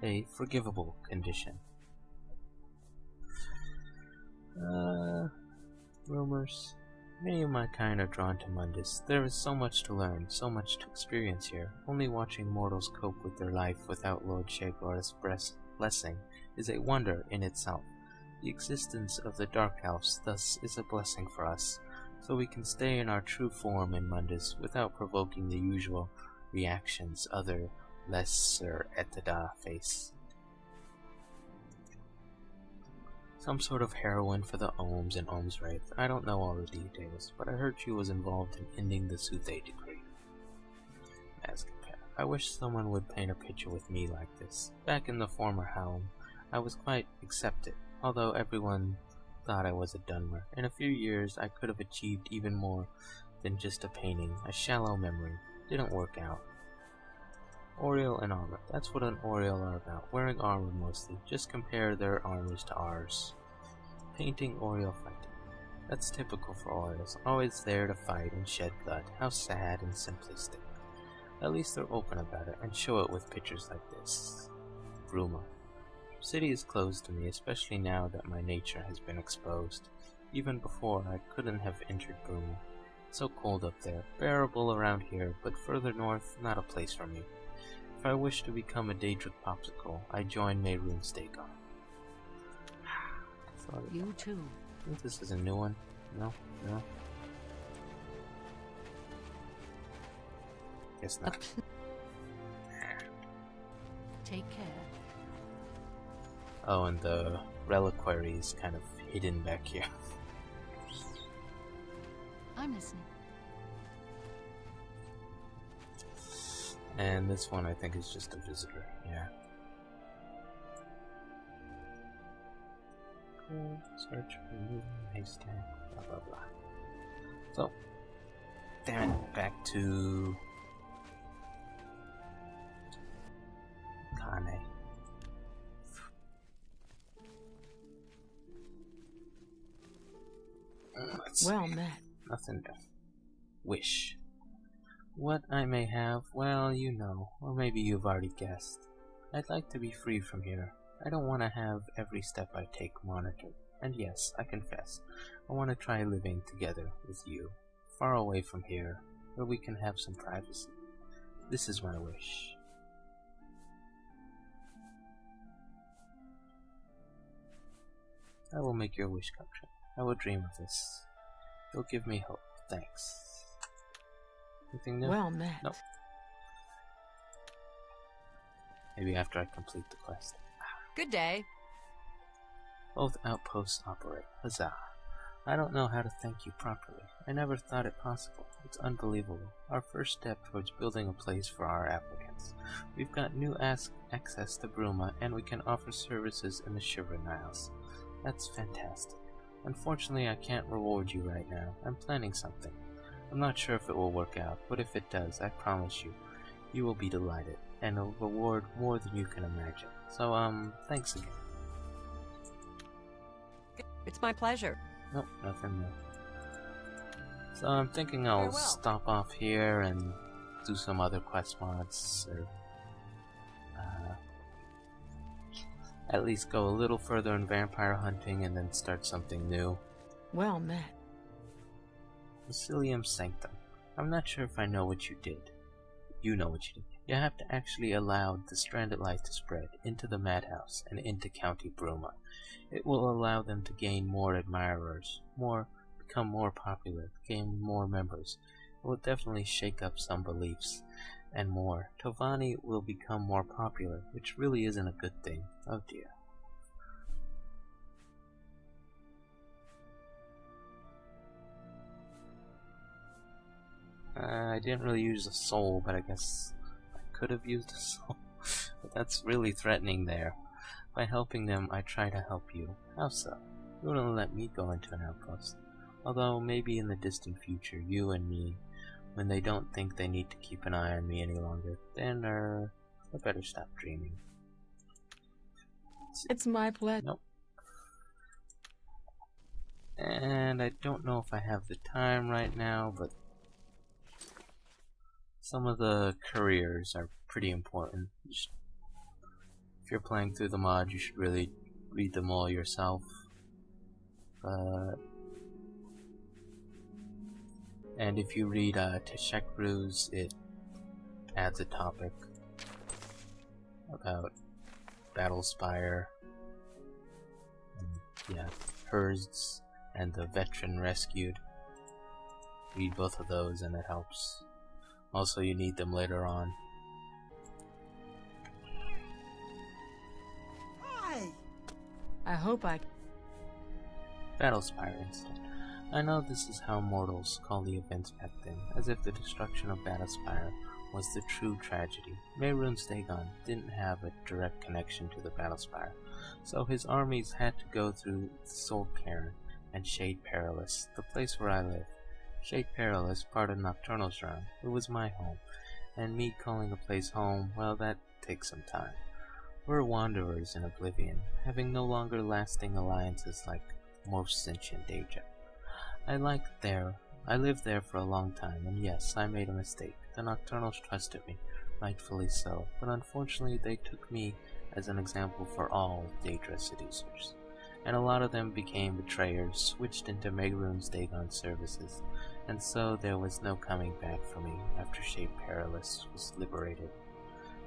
A forgivable condition. Rumors. Many of my kind are drawn to Mundus. There is so much to learn, so much to experience here. Only watching mortals cope with their life without Lord Sheoth's blessing is a wonder in itself. The existence of the Dark Elves thus is a blessing for us, so we can stay in our true form in Mundus without provoking the usual reactions other lesser Etida face. Some sort of heroine for the Ohms and Ohms Wraith. I don't know all the details, but I heard she was involved in ending the Suthe decree. I wish someone would paint a picture with me like this. Back in the former home, I was quite accepted, although everyone thought I was a Dunmer. In a few years, I could have achieved even more than just a painting, a shallow memory. Didn't work out. Oriole and armor. That's what an Oriole are about. Wearing armor mostly. Just compare their armors to ours. Painting Oriole fighting. That's typical for Orioles. Always there to fight and shed blood. How sad and simplistic. At least they're open about it and show it with pictures like this. Bruma. The city is closed to me, especially now that my nature has been exposed. Even before, I couldn't have entered Bruma. It's so cold up there, bearable around here, but further north, not a place for me. If I wish to become a Daedric popsicle, I join Mehrunes Dagon. You too. I think this is a new one. No? No? Guess not. Take care. Oh, and the reliquary is kind of hidden back here. I'm listening. And this one I think is just a visitor, yeah. Cool. Search for moving haystack, blah blah blah. So, damn it, back to Kane. Well met. Nothing to wish. What I may have, well, you know, or maybe you've already guessed. I'd like to be free from here. I don't want to have every step I take monitored. And yes, I confess, I want to try living together with you, far away from here, where we can have some privacy. This is my wish. I will make your wish come true. I will dream of this. You'll give me hope. Thanks. Anything new? Well met. Nope. Maybe after I complete the quest. Good day. Both outposts operate. Huzzah. I don't know how to thank you properly. I never thought it possible. It's unbelievable. Our first step towards building a place for our applicants. We've got new access to Bruma, and we can offer services in the Shivering Isles. That's fantastic. Unfortunately, I can't reward you right now. I'm planning something. I'm not sure if it will work out, but if it does, I promise you, you will be delighted, and it'll reward more than you can imagine. So, thanks again. It's my pleasure. Nope, nothing more. So I'm thinking I'll stop off here and do some other quest mods, or at least go a little further in vampire hunting and then start something new. Well met. Mycelium Sanctum. I'm not sure if I know what you did. You know what you did. You have to actually allow the stranded light to spread into the madhouse and into County Bruma. It will allow them to gain more admirers, become more popular, gain more members. It will definitely shake up some beliefs, and more. Telvanni will become more popular, which really isn't a good thing. Oh dear. I didn't really use a soul, but I guess I could have used a soul. But that's really threatening there. By helping them, I try to help you. How so? You wouldn't let me go into an outpost. Although, maybe in the distant future, you and me, when they don't think they need to keep an eye on me any longer, then, I better stop dreaming. It's my pleasure. Nope. And I don't know if I have the time right now, but some of the careers are pretty important. If you're playing through the mod, you should really read them all yourself. And if you read Teshekru's, it adds a topic about Battlespire, and, yeah, Herds, and the Veteran Rescued. Read both of those and it helps. Also, you need them later on. I hope I... Battlespire instead. I know this is how mortals call the events back then, as if the destruction of Battlespire was the true tragedy. Mehrunes Dagon didn't have a direct connection to the Battlespire, so his armies had to go through Soul Cairn and Shade Perilous, the place where I live. Shade Perilous, part of Nocturnal's realm. It was my home, and me calling a place home, well, that takes some time. We're wanderers in Oblivion, having no longer lasting alliances like most sentient Daedra. I lived there for a long time, and yes, I made a mistake. The Nocturnals trusted me, rightfully so, but unfortunately they took me as an example for all Daedra seducers. And a lot of them became betrayers, switched into Megarune's Dagon services, and so there was no coming back for me after Shape Perilous was liberated.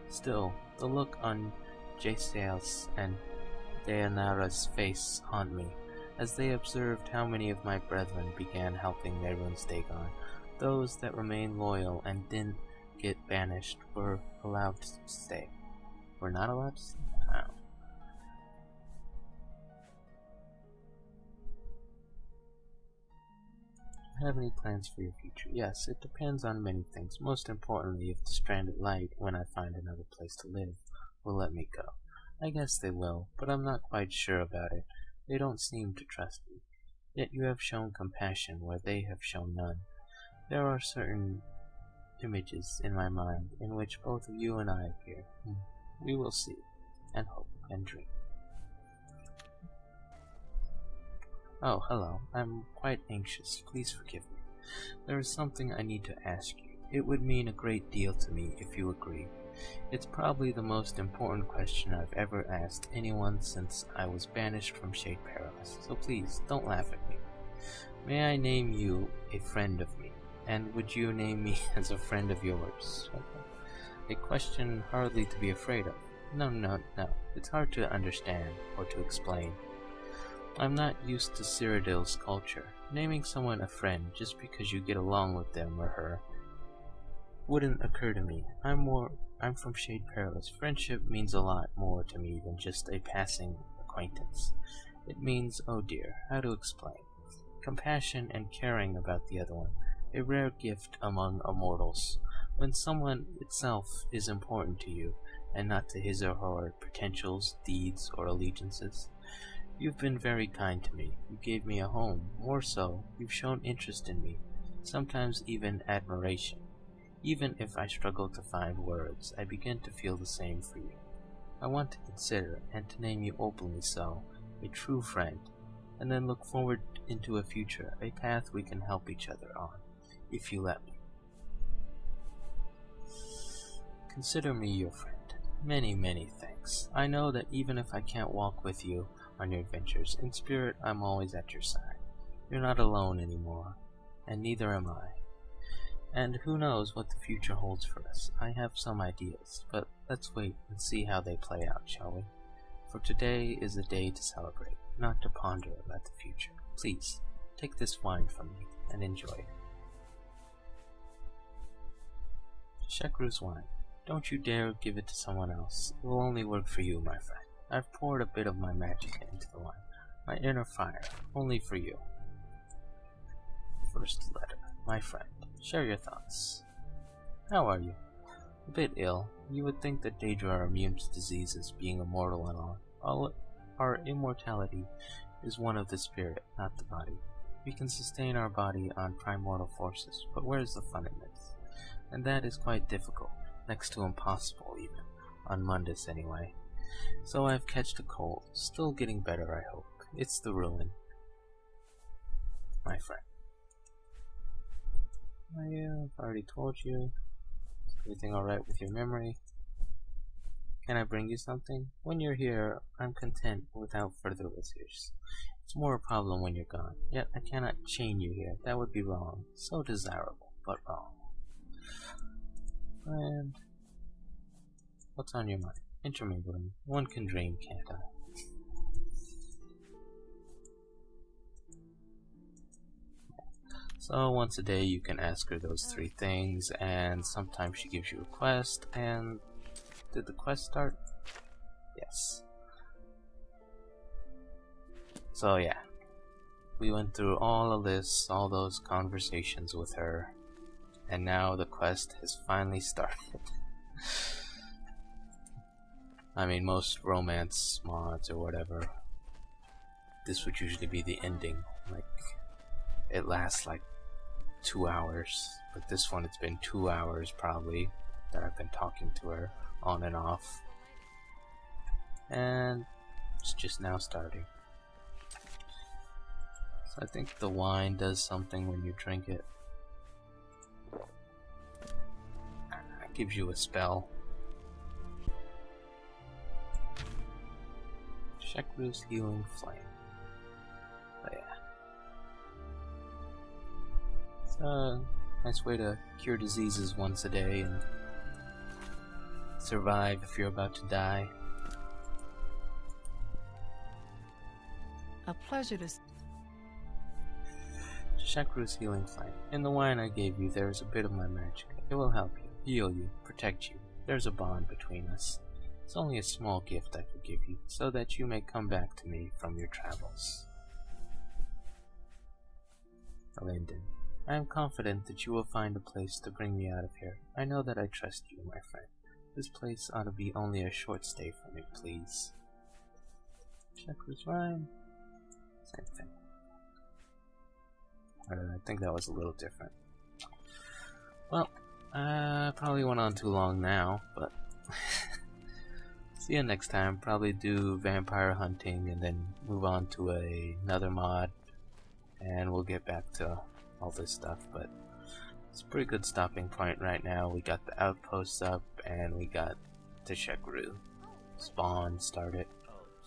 Still, the look on Jaceal's and Deanara's face haunt me, as they observed how many of my brethren began helping Megarune's Dagon. Those that remained loyal and didn't get banished were allowed to stay. We're not allowed to stay? Wow. Have any plans for your future? Yes, it depends on many things. Most importantly, if the Stranded Light, when I find another place to live, will let me go. I guess they will, but I'm not quite sure about it. They don't seem to trust me. Yet you have shown compassion where they have shown none. There are certain images in my mind in which both of you and I appear. We will see, and hope, and dream. Oh, hello. I'm quite anxious. Please forgive me. There is something I need to ask you. It would mean a great deal to me if you agree. It's probably the most important question I've ever asked anyone since I was banished from Shade Perilous, so please, don't laugh at me. May I name you a friend of me, and would you name me as a friend of yours? A question hardly to be afraid of. No. It's hard to understand or to explain. I'm not used to Cyrodiil's culture. Naming someone a friend just because you get along with them or her wouldn't occur to me. I'm from Shade Perilous. Friendship means a lot more to me than just a passing acquaintance. It means, oh dear, how to explain? Compassion and caring about the other one. A rare gift among immortals. When someone itself is important to you, and not to his or her potentials, deeds, or allegiances. You've been very kind to me. You gave me a home. More so, you've shown interest in me, sometimes even admiration. Even if I struggle to find words, I begin to feel the same for you. I want to consider, and to name you openly so, a true friend, and then look forward into a future, a path we can help each other on, if you let me. Consider me your friend. Many, many thanks. I know that even if I can't walk with you on your adventures, in spirit I'm always at your side. You're not alone anymore, and neither am I. And who knows what the future holds for us. I have some ideas, but let's wait and see how they play out, shall we? For today is a day to celebrate, not to ponder about the future. Please, take this wine from me and enjoy it. Teshekru's wine. Don't you dare give it to someone else. It will only work for you, my friend. I've poured a bit of my magic into the wine. My inner fire, only for you. First letter. My friend, share your thoughts. How are you? A bit ill. You would think that Daedra are immune to diseases, being immortal and all. Our immortality is one of the spirit, not the body. We can sustain our body on primordial forces, but where's the fun in this? And that is quite difficult. Next to impossible, even. On Mundus, anyway. So I've catched a cold. Still getting better, I hope. It's the ruin. My friend. I've already told you. Everything alright with your memory? Can I bring you something? When you're here, I'm content without further visitors. It's more a problem when you're gone. Yet I cannot chain you here. That would be wrong. So desirable, but wrong. And what's on your mind? Intermingling. One can dream, can't I? So once a day you can ask her those 3 things, and sometimes she gives you a quest. And did the quest start? Yes. So yeah, we went through all of this, all those conversations with her. And now the quest has finally started. I mean, most romance mods or whatever, this would usually be the ending. Like, it lasts like 2 hours. But this one, it's been 2 hours probably that I've been talking to her on and off. And it's just now starting. So I think the wine does something when you drink it. gives you a spell. Teshekru's Healing Flame. Oh yeah. It's a nice way to cure diseases once a day and survive if you're about to die. A pleasure to... Teshekru's Healing Flame. In the wine I gave you, there is a bit of my magic. It will help you, heal you, protect you. There's a bond between us. It's only a small gift I could give you, so that you may come back to me from your travels. Linden. I am confident that you will find a place to bring me out of here. I know that I trust you, my friend. This place ought to be only a short stay for me, please. Teshekru's Rhyme. Same thing. I think that was a little different. Well, probably went on too long now, but see you next time. Probably do vampire hunting and then move on to another mod, and we'll get back to all this stuff. But it's a pretty good stopping point right now. We got the outposts up, and we got Teshekru spawn started.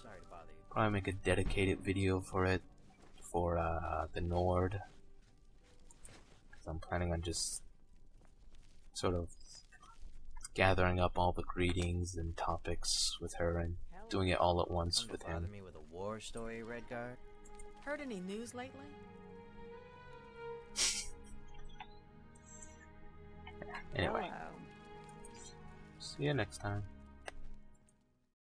Sorry to bother you. Probably make a dedicated video for it for the Nord. I'm planning on just sort of gathering up all the greetings and topics with her and doing it all at once with him. Me with a war story, Redguard? Heard any news lately? Anyway, Hello. see you next time.